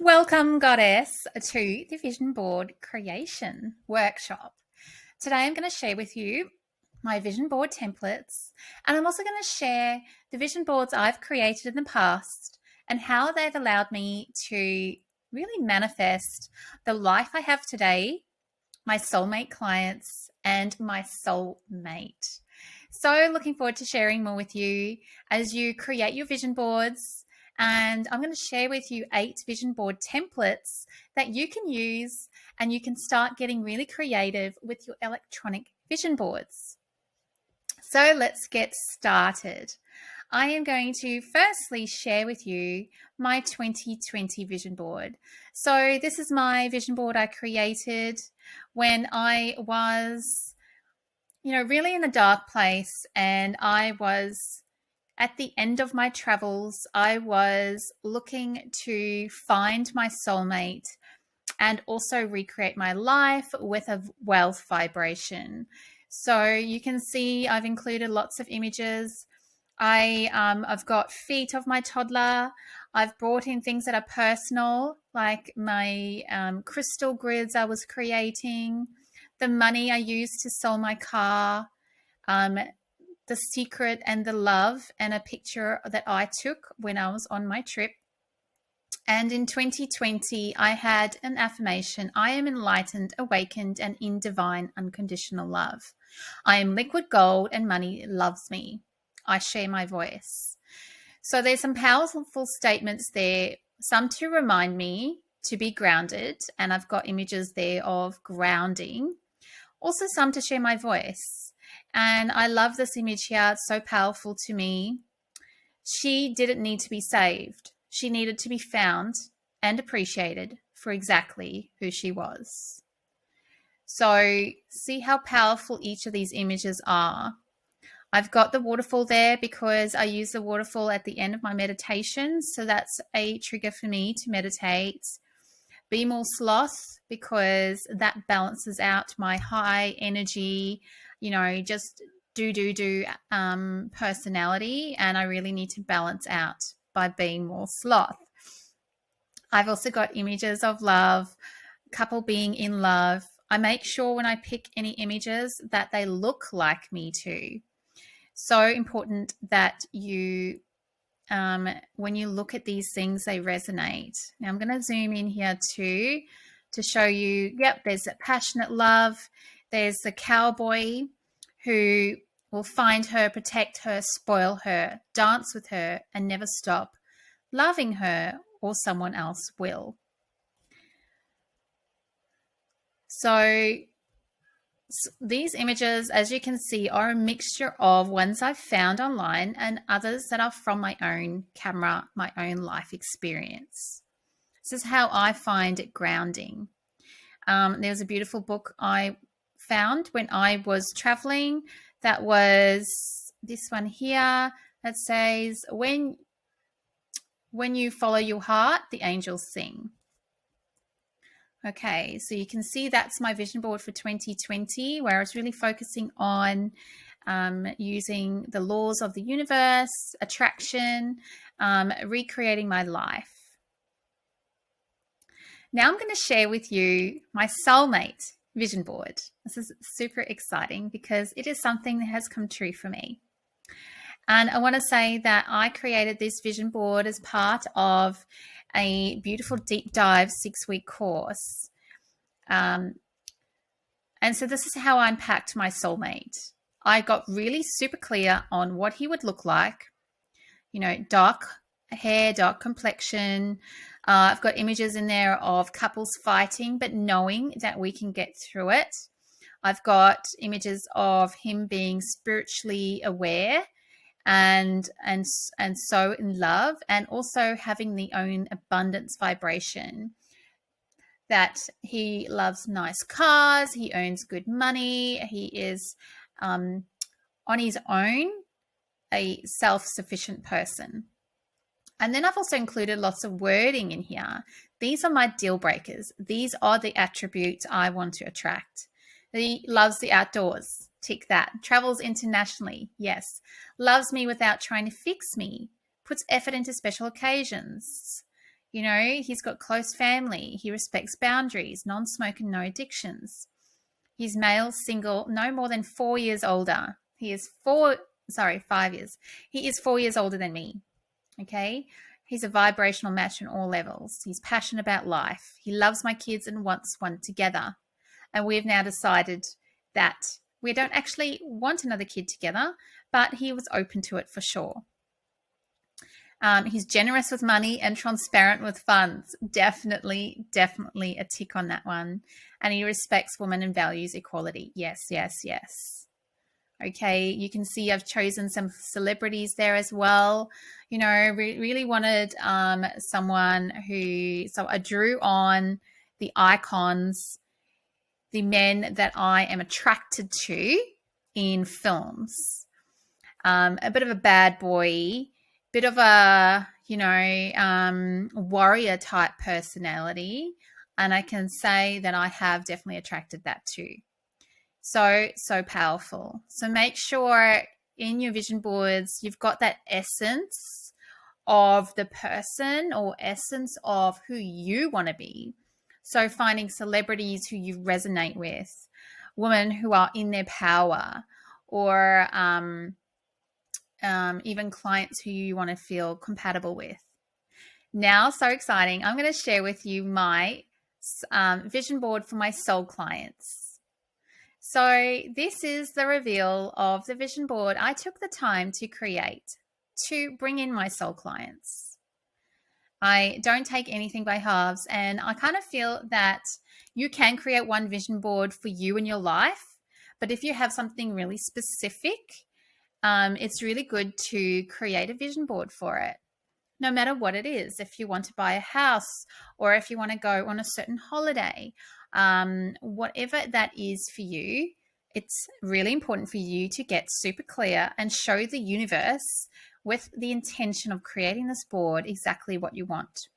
Welcome, Goddess, to the Vision Board Creation Workshop. Today I'm going to share with you my vision board templates, and I'm also going to share the vision boards I've created in the past and how they've allowed me to really manifest the life I have today, my soulmate clients, and my soulmate. So looking forward to sharing more with you as you create your vision boards. And I'm going to share with you 8 vision board templates that you can use, and you can start getting really creative with your electronic vision boards. So let's get started. I am going to firstly share with you my 2020 vision board. So this is my vision board I created when I was, really in a dark place, and I was at the end of my travels. I was looking to find my soulmate and also recreate my life with a wealth vibration. So you can see I've included lots of images. I've got feet of my toddler. I've brought in things that are personal, like my crystal grids I was creating, the money I used to sell my car, the secret and the love, and a picture that I took when I was on my trip. And in 2020, I had an affirmation: I am enlightened, awakened, and in divine unconditional love. I am liquid gold and money loves me. I share my voice. So there's some powerful statements there, some to remind me to be grounded, and I've got images there of grounding. Also some to share my voice. And I love this image here. It's so powerful to me. She didn't need to be saved. She needed to be found and appreciated for exactly who she was. So see how powerful each of these images are. I've got the waterfall there because I use the waterfall at the end of my meditation. So that's a trigger for me to meditate. Be more sloth, because that balances out my high energy, just do personality, and I really need to balance out by being more sloth. I've also got images of love, couple being in love. I make sure when I pick any images that they look like me too. So important that you when you look at these things, they resonate. Now I'm going to zoom in here too to show you, there's that passionate love. There's the cowboy who will find her, protect her, spoil her, dance with her, and never stop loving her, or someone else will. So these images, as you can see, are a mixture of ones I've found online and others that are from my own camera, my own life experience. This is how I find it grounding. There's a beautiful book I found when I was traveling. That was this one here that says, when you follow your heart, the angels sing. Okay, so you can see that's my vision board for 2020, where I was really focusing on using the laws of the universe, attraction, recreating my life. Now I'm going to share with you my soulmate vision board. This is super exciting because it is something that has come true for me. And I want to say that I created this vision board as part of a beautiful deep dive 6-week course. And so this is how I unpacked my soulmate. I got really super clear on what he would look like. Dark hair, dark complexion. I've got images in there of couples fighting, but knowing that we can get through it. I've got images of him being spiritually aware and so in love, and also having the own abundance vibration, that he loves nice cars, he earns good money, he is on his own a self-sufficient person. And then I've also included lots of wording in here. These are my deal breakers. These are the attributes I want to attract. He loves the outdoors. Tick that. Travels internationally. Yes. Loves me without trying to fix me. Puts effort into special occasions. You know, he's got close family. He respects boundaries, non-smoker, no addictions. He's male, single, no more than 4 years older. He is 5 years. He is 4 years older than me. Okay. He's a vibrational match on all levels. He's passionate about life. He loves my kids and wants one together. And we've now decided that we don't actually want another kid together, but he was open to it for sure. He's generous with money and transparent with funds. Definitely a tick on that one. And he respects women and values equality. Yes. Okay, you can see I've chosen some celebrities there as well. You know, really wanted someone who, so I drew on the icons, the men that I am attracted to in films. A bit of a bad boy, bit of a, warrior type personality. And I can say that I have definitely attracted that too. So powerful. So make sure in your vision boards, you've got that essence of the person or essence of who you want to be. So finding celebrities who you resonate with, women who are in their power, or even clients who you want to feel compatible with. Now, so exciting. I'm going to share with you my vision board for my soul clients. So this is the reveal of the vision board I took the time to create to bring in my soul clients. I don't take anything by halves, and I kind of feel that you can create one vision board for you in your life, but if you have something really specific, it's really good to create a vision board for it. No matter what it is, if you want to buy a house or if you want to go on a certain holiday, whatever that is for you, it's really important for you to get super clear and show the universe with the intention of creating this board exactly what you want.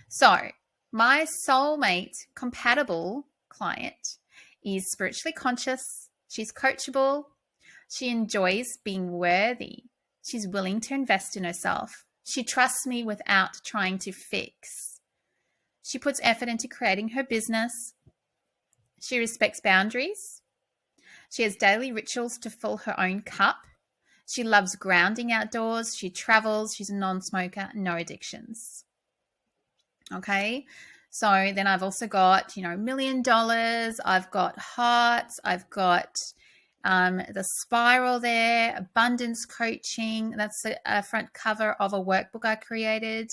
So my soulmate compatible client is spiritually conscious. She's coachable. She enjoys being worthy. She's willing to invest in herself. She trusts me without trying to fix. She puts effort into creating her business. She respects boundaries. She has daily rituals to fill her own cup. She loves grounding outdoors. She travels. She's a non-smoker, no addictions. Okay. So then I've also got, $1 million. I've got hearts. I've got the spiral there, abundance coaching. That's a front cover of a workbook I created.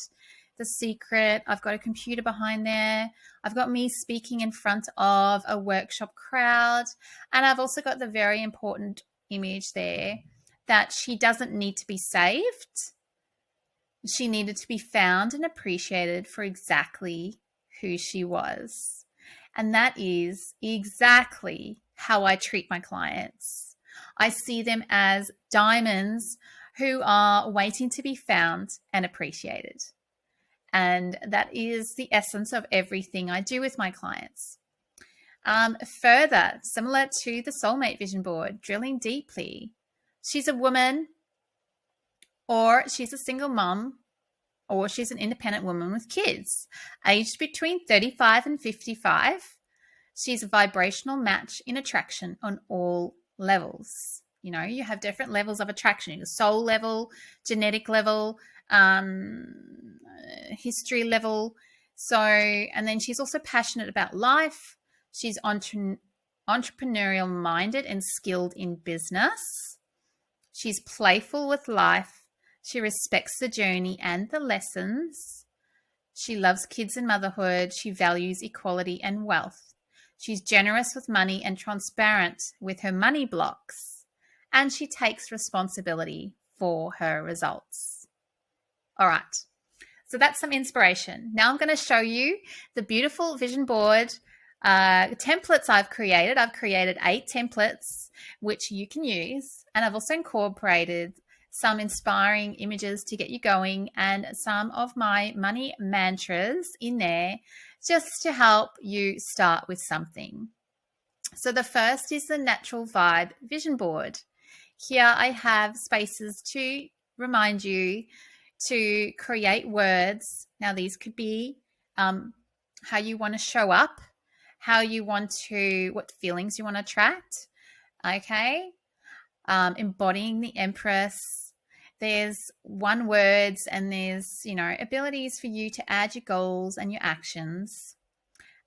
The secret. I've got a computer behind there. I've got me speaking in front of a workshop crowd. And I've also got the very important image there that she doesn't need to be saved. She needed to be found and appreciated for exactly who she was. And that is exactly how I treat my clients. I see them as diamonds who are waiting to be found and appreciated. And that is the essence of everything I do with my clients. Further, similar to the soulmate vision board, drilling deeply, she's a woman, or she's a single mom, or she's an independent woman with kids, aged between 35 and 55. She's a vibrational match in attraction on all levels. You have different levels of attraction. Your soul level, genetic level, history level. So, and then she's also passionate about life. She's entrepreneurial minded and skilled in business. She's playful with life. She respects the journey and the lessons. She loves kids and motherhood. She values equality and wealth. She's generous with money and transparent with her money blocks. And she takes responsibility for her results. All right. So that's some inspiration. Now I'm going to show you the beautiful vision board templates I've created. I've created 8 templates, which you can use. And I've also incorporated some inspiring images to get you going and some of my money mantras in there just to help you start with something. So the first is the Natural Vibe Vision Board. Here I have spaces to remind you to create words. Now, these could be how you want to show up, what feelings you want to attract, okay? Embodying the Empress. There's one words, and there's, abilities for you to add your goals and your actions.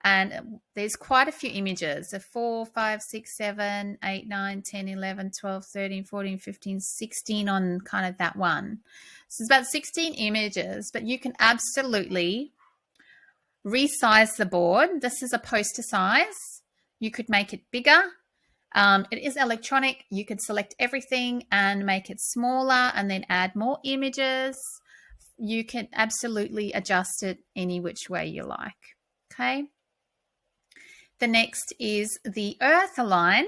And there's quite a few images of 4, 5, 6, 7, 8, 9, 10, 11, 12, 13, 14, 15, 16 on kind of that one. So it's about 16 images, but you can absolutely resize the board. This is a poster size. You could make it bigger. It is electronic. You could select everything and make it smaller and then add more images. You can absolutely adjust it any which way you like. Okay. The next is the Earth line.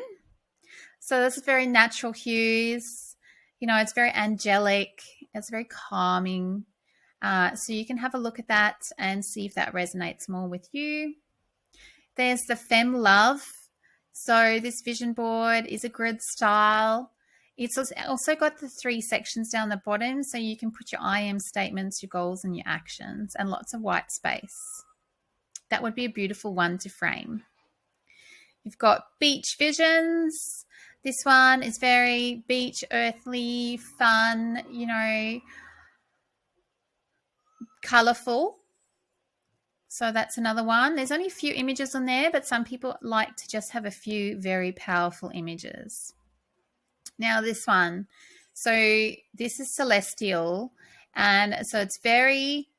So this is very natural hues. It's very angelic. It's very calming. So you can have a look at that and see if that resonates more with you. There's the Femme Love. So this vision board is a grid style. It's also got the 3 sections down the bottom, so you can put your I am statements, your goals, and your actions, and lots of white space. That would be a beautiful one to frame. You've got beach visions. This one is very beach, earthly, fun, colorful. So that's another one. There's only a few images on there, but some people like to just have a few very powerful images. Now this one. So this is celestial. And so it's very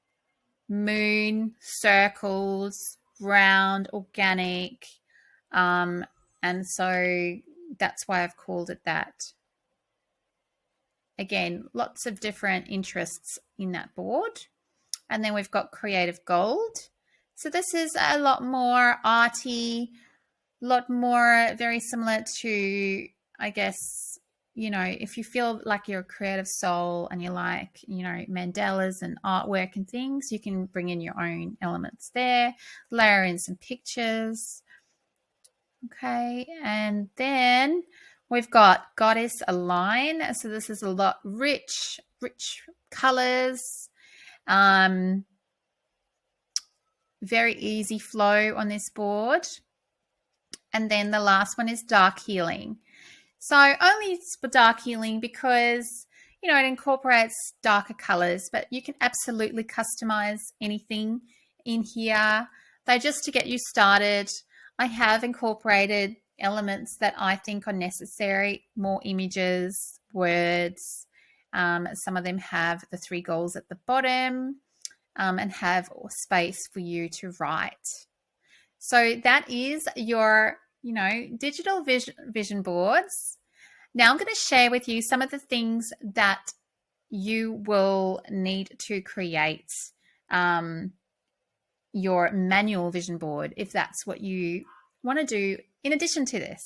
moon, circles, round, organic. And so that's why I've called it that. Again, lots of different interests in that board. And then we've got creative gold. So this is a lot more arty, a lot more very similar to, I guess, if you feel like you're a creative soul and you like, mandalas and artwork and things, you can bring in your own elements there, layer in some pictures. Okay, and then we've got Goddess Align. So this is a lot rich colors. Very easy flow on this board. And then the last one is Dark Healing. So only for Dark Healing because, it incorporates darker colors, but you can absolutely customize anything in here. Though just to get you started, I have incorporated elements that I think are necessary, more images, words. Some of them have the 3 goals at the bottom. And have space for you to write. So that is your, digital vision boards. Now I'm going to share with you some of the things that you will need to create your manual vision board if that's what you want to do in addition to this.